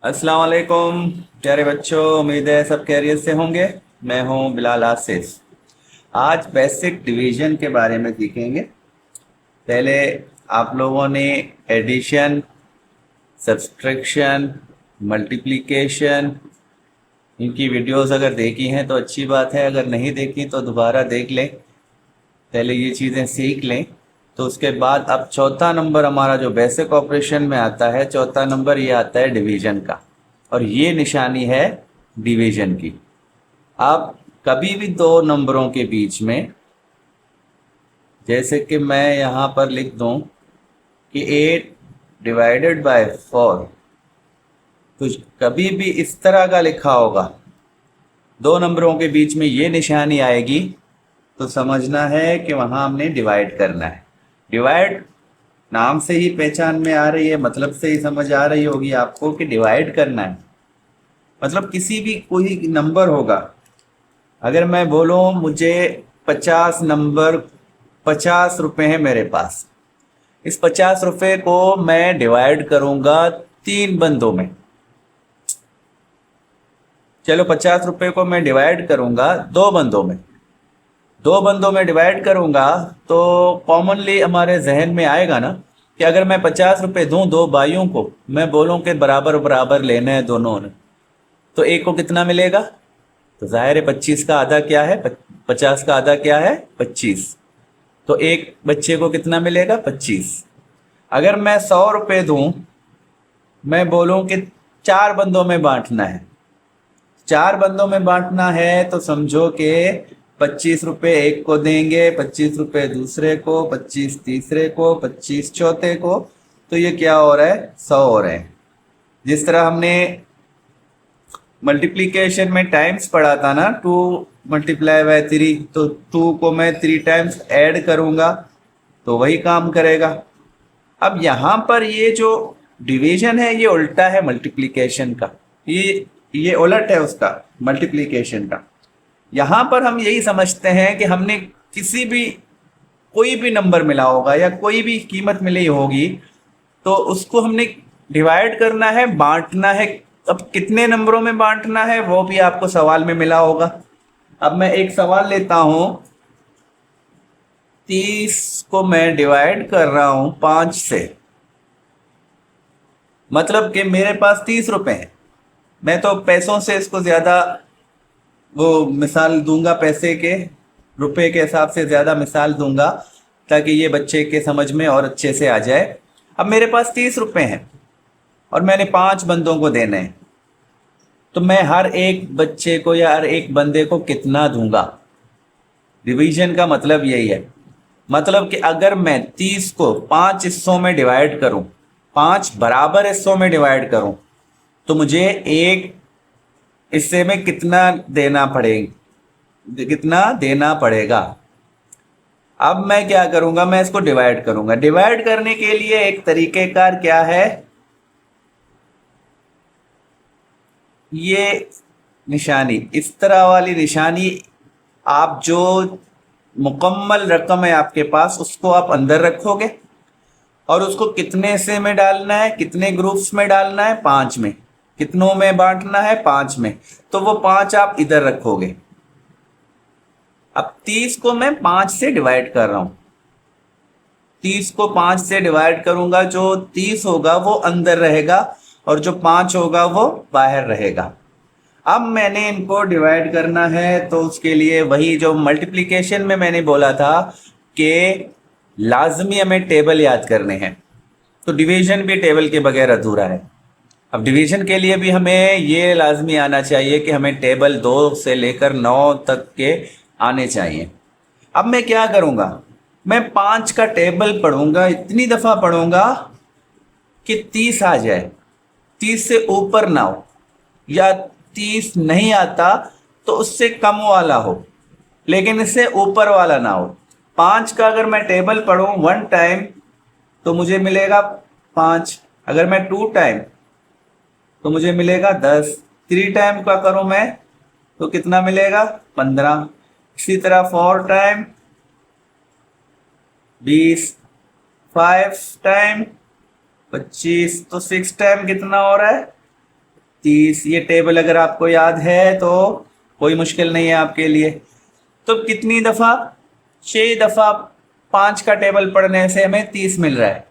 अस्सलाम वालेकुम प्यारे बच्चों, उम्मीद है सब खैरियत से होंगे। मैं हूं बिलाल आसिफ। आज बेसिक डिवीजन के बारे में सीखेंगे। पहले आप लोगों ने एडिशन, सब्सट्रैक्शन, मल्टीप्लिकेशन, इनकी वीडियोस अगर देखी हैं तो अच्छी बात है, अगर नहीं देखी तो दोबारा देख लें। पहले ये चीज़ें सीख लें। तो उसके बाद अब चौथा नंबर हमारा जो बेसिक ऑपरेशन में आता है, चौथा नंबर ये आता है डिवीजन का। और ये निशानी है डिवीजन की। आप कभी भी दो नंबरों के बीच में, जैसे कि मैं यहाँ पर लिख दूँ कि 8 डिवाइडेड बाय 4, तो कभी भी इस तरह का लिखा होगा, दो नंबरों के बीच में ये निशानी आएगी, तो समझना है कि वहाँ हमने डिवाइड करना है। डिवाइड नाम से ही पहचान में आ रही है, मतलब से ही समझ आ रही होगी आपको कि डिवाइड करना है। मतलब किसी भी कोई नंबर होगा, अगर मैं बोलूँ मुझे 50 नंबर, 50 रुपये हैं मेरे पास, इस 50 रुपये को मैं डिवाइड करूँगा 3 बंदों में। चलो 50 रुपये को मैं डिवाइड करूँगा 2 बंदों में, 2 बंदों में डिवाइड करूँगा तो कॉमनली हमारे जहन में आएगा ना कि अगर मैं 50 रुपये दूँ दो भाइयों को, मैं बोलूँ कि बराबर बराबर लेने हैं दोनों ने, तो एक को कितना मिलेगा? तो जाहिर है 25 का आधा क्या है? 50 का आधा क्या है? 25। तो एक बच्चे को कितना मिलेगा? 25। अगर मैं 100 रुपये दूं, मैं बोलूं कि 4 बंदों में बांटना है, 4 बंदों में बांटना है, तो समझो कि 25 रुपये एक को देंगे, 25 रुपये दूसरे को, 25 तीसरे को, 25 चौथे को, तो ये क्या हो रहा है? 100 हो रहे हैं। जिस तरह हमने मल्टीप्लिकेशन में टाइम्स पढ़ा था ना, 2 × 3, तो 2 को मैं 3 टाइम्स ऐड करूंगा तो वही काम करेगा। अब यहाँ पर ये जो डिवीजन है ये उल्टा है मल्टीप्लिकेशन का, ये उलट है उसका, मल्टीप्लिकेशन का। यहाँ पर हम यही समझते हैं कि हमने किसी भी, कोई भी नंबर मिला होगा या कोई भी कीमत मिली होगी, तो उसको हमने डिवाइड करना है, बांटना है। अब कितने नंबरों में बांटना है वो भी आपको सवाल में मिला होगा। अब मैं एक सवाल लेता हूं, 30 को मैं डिवाइड कर रहा हूं 5 से, मतलब कि मेरे पास 30 रुपए हैं। मैं तो पैसों से इसको ज्यादा वो मिसाल दूंगा, पैसे के रुपए के हिसाब से ज्यादा मिसाल दूंगा ताकि ये बच्चे के समझ में और अच्छे से आ जाए। अब मेरे पास 30 रुपए हैं और मैंने 5 बंदों को देने हैं, तो मैं हर एक बच्चे को या हर एक बंदे को कितना दूंगा? डिवीजन का मतलब यही है। मतलब कि अगर मैं 30 को 5 हिस्सों में डिवाइड करूं, 5 बराबर हिस्सों में डिवाइड करूं, तो मुझे एक हिस्से में कितना देना पड़ेगा? अब मैं क्या करूंगा, मैं इसको डिवाइड करूंगा। डिवाइड करने के लिए एक तरीकेकार क्या है, ये निशानी, इस तरह वाली निशानी, आप जो मुकम्मल रकम है आपके पास उसको आप अंदर रखोगे और उसको कितने हिस्से में डालना है, कितने ग्रुप्स में डालना है? 5 में। कितनों में बांटना है? 5 में। तो वो 5 आप इधर रखोगे। अब 30 को मैं 5 से डिवाइड कर रहा हूं, 30 को 5 से डिवाइड करूंगा, जो 30 होगा वो अंदर रहेगा और जो 5 होगा वो बाहर रहेगा। अब मैंने इनको डिवाइड करना है, तो उसके लिए वही जो मल्टीप्लिकेशन में मैंने बोला था कि लाजमी हमें टेबल याद करने हैं, तो डिवीजन भी टेबल के बगैर अधूरा है। अब डिवीजन के लिए भी हमें ये लाजमी आना चाहिए कि हमें टेबल 2 से लेकर 9 तक के आने चाहिए। अब मैं क्या करूँगा, मैं 5 का टेबल पढ़ूंगा, इतनी दफ़ा पढ़ूंगा कि 30 आ जाए, 30 से ऊपर ना हो, या 30 नहीं आता तो उससे कम वाला हो, लेकिन इससे ऊपर वाला ना हो। 5 का अगर मैं टेबल पढ़ूं 1 टाइम तो मुझे मिलेगा 5, अगर मैं 2 टाइम तो मुझे मिलेगा 10, 3 टाइम का करूं मैं तो कितना मिलेगा? 15। इसी तरह 4 टाइम 20, 5 टाइम 25, तो 6 टाइम कितना हो रहा है? 30। ये टेबल अगर आपको याद है तो कोई मुश्किल नहीं है आपके लिए। तो कितनी दफ़ा? 6 दफ़ा 5 का टेबल पढ़ने से हमें 30 मिल रहा है।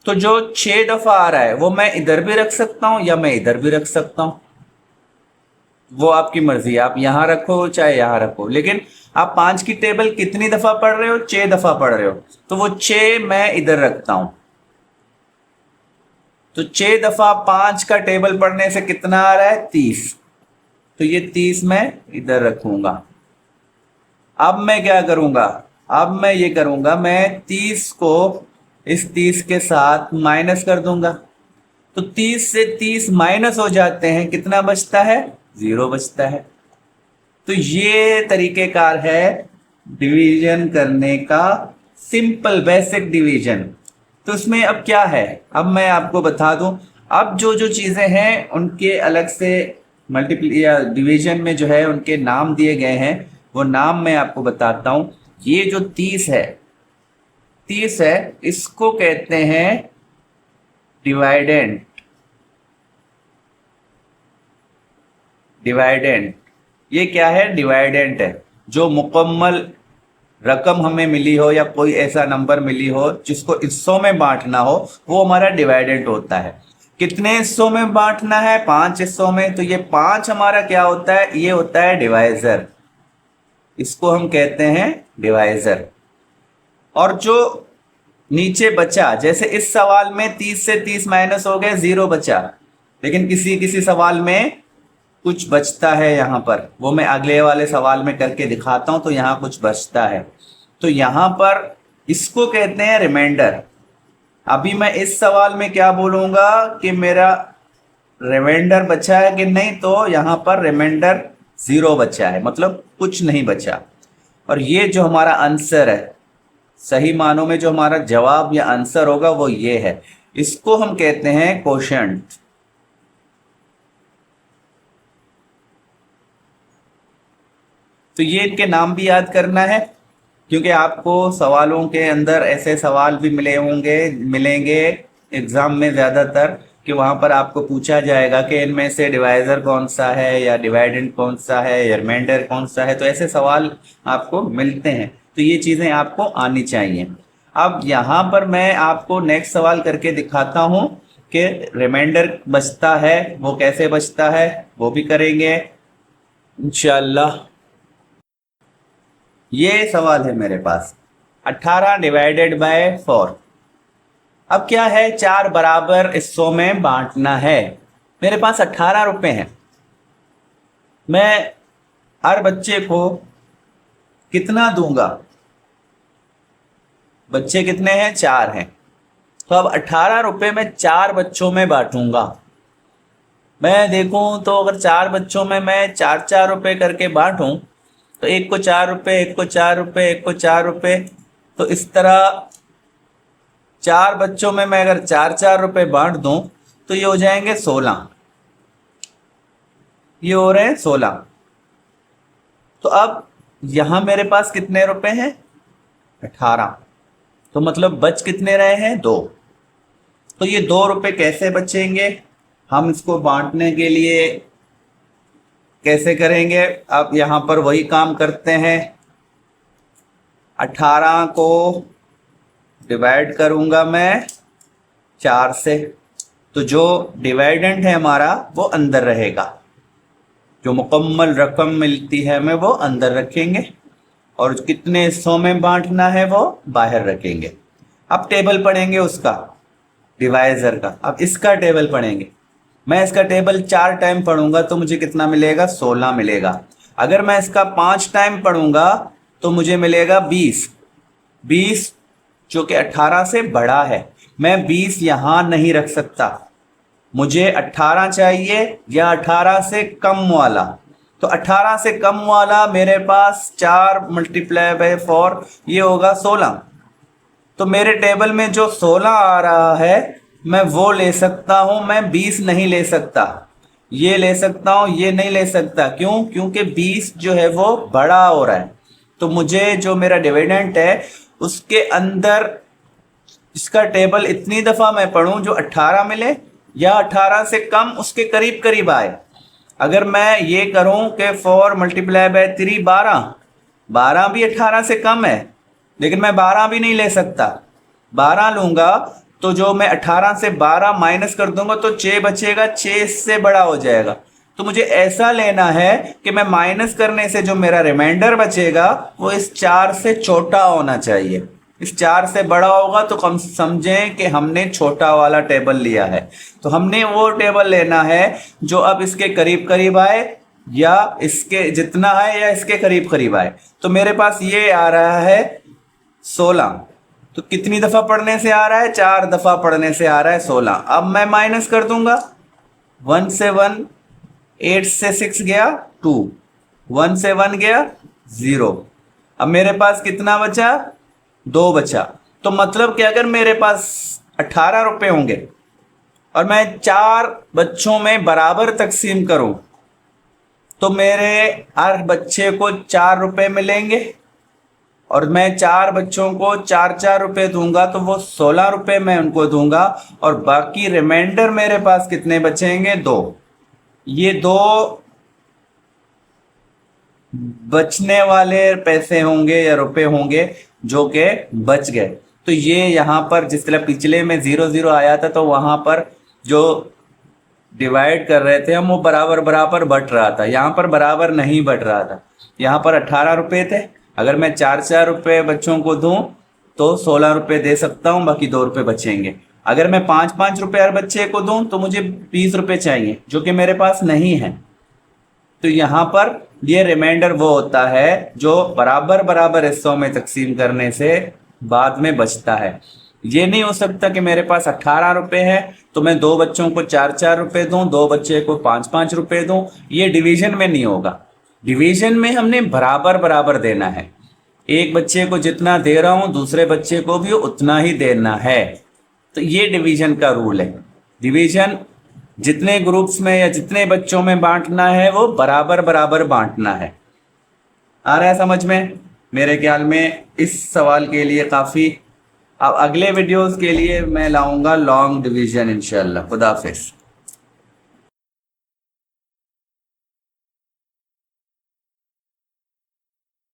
तो जो 6 दफ़ा आ रहा है वो मैं इधर भी रख सकता हूँ या मैं इधर भी रख सकता हूँ, वो आपकी मर्जी है। आप यहाँ रखो चाहे यहाँ रखो, लेकिन आप 5 की टेबल कितनी दफ़ा पढ़ रहे हो? 6 दफ़ा पढ़ रहे हो, तो वो 6 मैं इधर रखता हूँ। तो 6 दफ़ा 5 का टेबल पढ़ने से कितना आ रहा है? 30। तो ये 30 मैं इधर रखूंगा। अब मैं क्या करूंगा? अब मैं ये करूंगा, मैं 30 को इस 30 के साथ माइनस कर दूंगा। तो 30 से 30 माइनस हो जाते हैं, कितना बचता है? 0 बचता है। तो ये तरीकेकार है डिवीजन करने का, सिंपल बेसिक डिवीजन। तो इसमें अब क्या है, अब मैं आपको बता दूं। अब जो जो चीज़ें हैं उनके अलग से मल्टीप्ली या डिवीजन में जो है उनके नाम दिए गए हैं, वो नाम मैं आपको बताता हूं। ये जो 30 है, 30 है, इसको कहते हैं डिवाइडेंड। डिवाइडेंड ये क्या है? डिवाइडेंट है। जो मुकम्मल रकम हमें मिली हो या कोई ऐसा नंबर मिली हो जिसको हिस्सों में बांटना हो, वो हमारा डिवाइडेंट होता है। कितने हिस्सों में बांटना है? 5 हिस्सों में। तो ये 5 हमारा क्या होता है? ये होता है डिवाइजर। इसको हम कहते हैं डिवाइजर। और जो नीचे बचा, जैसे इस सवाल में 30 से 30 माइनस हो गए, 0 बचा, लेकिन किसी किसी सवाल में कुछ बचता है यहाँ पर, वो मैं अगले वाले सवाल में करके दिखाता हूं। तो यहाँ कुछ बचता है, तो यहाँ पर इसको कहते हैं रिमाइंडर। अभी मैं इस सवाल में क्या बोलूंगा कि मेरा रिमाइंडर बचा है कि नहीं, तो यहाँ पर रिमाइंडर 0 बचा है, मतलब कुछ नहीं बचा। और ये जो हमारा आंसर है, सही मानों में जो हमारा जवाब या आंसर होगा वो ये है। इसको हम कहते हैं कोशेंट। तो ये इनके नाम भी याद करना है, क्योंकि आपको सवालों के अंदर ऐसे सवाल भी मिलेंगे एग्जाम में ज़्यादातर, कि वहाँ पर आपको पूछा जाएगा कि इनमें से डिवाइज़र कौन सा है या डिवाइडेंड कौन सा है या रिमाइंडर कौन सा है। तो ऐसे सवाल आपको मिलते हैं, तो ये चीज़ें आपको आनी चाहिए। अब यहाँ पर मैं आपको नेक्स्ट सवाल करके दिखाता हूँ कि रिमाइंडर बचता है, वो कैसे बचता है, वो भी करेंगे इंशाल्लाह। ये सवाल है मेरे पास, 18 डिवाइडेड बाय 4। अब क्या है? 4 बराबर हिस्सों में बांटना है। मेरे पास 18 रुपए हैं। मैं हर बच्चे को कितना दूंगा? बच्चे कितने हैं? 4 हैं। तो अब 18 रुपए में 4 बच्चों में बांटूंगा। मैं देखूं तो अगर 4 बच्चों में मैं 4-4 रुपए करके बांटूं, तो एक को 4 रुपए, एक को 4 रुपए, एक को 4 रुपए, तो इस तरह 4 बच्चों में मैं अगर 4-4 रुपए बांट दूं तो ये हो जाएंगे 16। ये हो रहे हैं 16। तो अब यहां मेरे पास कितने रुपए हैं? 18। तो मतलब बच कितने रहे हैं? 2। तो ये 2 रुपए कैसे बचेंगे? हम इसको बांटने के लिए कैसे करेंगे? अब यहां पर वही काम करते हैं। 18 को डिवाइड करूंगा मैं 4 से, तो जो डिवाइडेंट है हमारा वो अंदर रहेगा। जो मुकम्मल रकम मिलती है हमें वो अंदर रखेंगे, और कितने हिस्सों में बांटना है वो बाहर रखेंगे। अब टेबल पढ़ेंगे उसका, डिवाइजर का। अब इसका टेबल पढ़ेंगे। मैं इसका टेबल 4 टाइम पढ़ूंगा तो मुझे कितना मिलेगा? 16 मिलेगा। अगर मैं इसका 5 टाइम पढ़ूंगा तो मुझे मिलेगा 20। 20 जो कि 18 से बड़ा है। मैं 20 यहां नहीं रख सकता, मुझे 18 चाहिए या 18 से कम वाला। तो 18 से कम वाला मेरे पास 4 मल्टीप्लाई बाय 4, ये होगा 16। तो मेरे टेबल में जो 16 आ रहा है मैं वो ले सकता हूं, मैं 20 नहीं ले सकता। ये ले सकता हूं, ये नहीं ले सकता। क्यों? क्योंकि 20 जो है वो बड़ा हो रहा है। तो मुझे जो मेरा डिविडेंट है उसके अंदर इसका टेबल इतनी दफ़ा मैं पढ़ूं जो 18 मिले, या 18 से कम उसके करीब करीब आए। अगर मैं ये करूं कि 4 मल्टीप्लाई बाय 3 12, 12 भी 18 से कम है, लेकिन मैं 12 भी नहीं ले सकता। 12 लूंगा तो जो मैं 18 से 12 माइनस कर दूंगा तो 6 बचेगा, 6 इससे बड़ा हो जाएगा। तो मुझे ऐसा लेना है कि मैं माइनस करने से जो मेरा रिमाइंडर बचेगा वो इस 4 से छोटा होना चाहिए। इस 4 से बड़ा होगा तो कम समझें कि हमने छोटा वाला टेबल लिया है। तो हमने वो टेबल लेना है जो अब इसके करीब करीब आए, या इसके जितना है या इसके करीब करीब आए। तो मेरे पास ये आ रहा है 16, तो कितनी दफा पढ़ने से आ रहा है? 4 दफा पढ़ने से आ रहा है 16। अब मैं माइनस कर दूंगा, 1 से 1, 8 से 6 गया 2, 1 से 1 गया 0। अब मेरे पास कितना बचा? 2 बचा। तो मतलब कि अगर मेरे पास 18 रुपए होंगे और मैं 4 बच्चों में बराबर तकसीम करूं तो मेरे हर बच्चे को 4 रुपए मिलेंगे, और मैं 4 बच्चों को 4-4 रुपए दूंगा तो वो 16 रुपए मैं उनको दूंगा, और बाकी रिमाइंडर मेरे पास कितने बचेंगे? 2। ये 2 बचने वाले पैसे होंगे या रुपए होंगे जो कि बच गए। तो ये यहाँ पर जिस तरह पिछले में 0-0 आया था तो वहां पर जो डिवाइड कर रहे थे हम वो बराबर बराबर बट रहा था, यहाँ पर बराबर नहीं बट रहा था। यहाँ पर 18 रुपए थे, अगर मैं 4-4 रुपए बच्चों को दूं तो 16 रुपए दे सकता हूं, बाकी 2 रुपए बचेंगे। अगर मैं 5-5 रुपए हर बच्चे को दूं तो मुझे 20 रुपए चाहिए, जो कि मेरे पास नहीं है। तो यहाँ पर ये रिमाइंडर वो होता है जो बराबर बराबर हिस्सों में तकसीम करने से बाद में बचता है। ये नहीं हो सकता कि मेरे पास 18 रुपए है तो मैं 2 बच्चों को 4-4 रुपए दूं, 2 बच्चे को 5-5 रुपए दूं। ये डिवीजन में नहीं होगा। डिवीजन में हमने बराबर बराबर देना है। एक बच्चे को जितना दे रहा हूं दूसरे बच्चे को भी उतना ही देना है। तो ये डिवीजन का रूल है। डिवीजन जितने ग्रुप्स में या जितने बच्चों में बांटना है वो बराबर बराबर बांटना है। आ रहा है समझ में? मेरे ख्याल में इस सवाल के लिए काफ़ी। अब अगले वीडियोस के लिए मैं लाऊंगा लॉन्ग डिवीजन इंशाल्लाह। खुदा हाफिज़।